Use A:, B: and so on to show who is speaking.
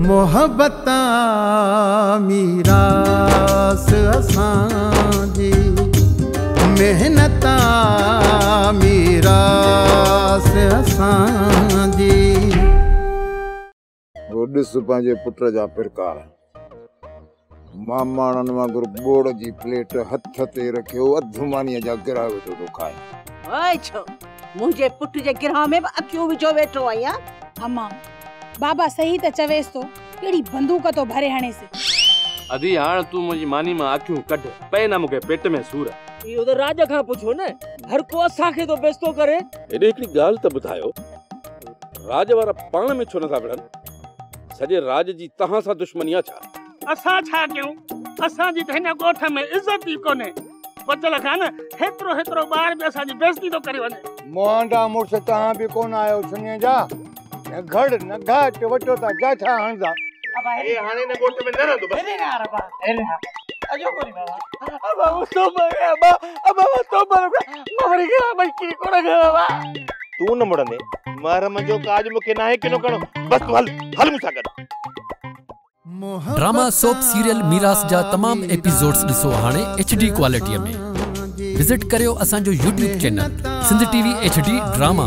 A: मोहब्बत मीरास असांजी, मेहनत मीरास असांजी।
B: ॾिस पंहिंजे पुट जा पिरकार, मामाणनि वांगुरु बोड़ जी प्लेट हथ ते रखियो अधु मानीअ जा गिरह वेठो थो खाए।
C: ओए छो मुंहिंजे पुट जे गिरह में अखियूं विझो वेठो आहियां।
D: अम्मा बाबा सही त चवेस तो, केड़ी बंदूक तो भरे हणेस।
E: अदी हाण तू मुंहिंजी मानी मां अखियूं कढ, पे ना मूंखे पेट में सूर।
F: इहो त राज खां पुछो न, हर को असांखे तो बेस्तो करे।
E: एॾे हिकिड़ी ॻाल्हि त ॿुधायो, राज वारा पाण में छो नथा विढ़नि? सॼे राज जी तव्हां सां दुश्मनी आहे छा?
F: असां छा कयूं? असांजी त हिन ॻोठ में इज़त ई कोन्हे। बचल खान हेतिरो हेतिरो ॿार बि असांजी बेइज़ती थो करे वञे।
B: मोहंडा मुड़ुस तव्हां बि कोन आयो सुञे जा, न घड़ न घाट वठो था जाठा हणंदा।
E: ए हाणे न ॻोठ में न रहंदो बस।
F: हेले ना रबा, हेले ना अजो कोनी बाबा। अबा तो मरे, अबा तो मरे, मरे गया भाई की कोन गया।
E: तू न मुड़ने मरम जो काज मूंखे नाहे किनो करणो, बस तू हल मूंसां गॾु।
G: ड्रामा सोप सीरियल मीरास जा तमाम एपिसोड्स ॾिसो हाणे HD क्वालिटीअ में। विजिट करियो असांजो YouTube channel Sindh TV HD drama.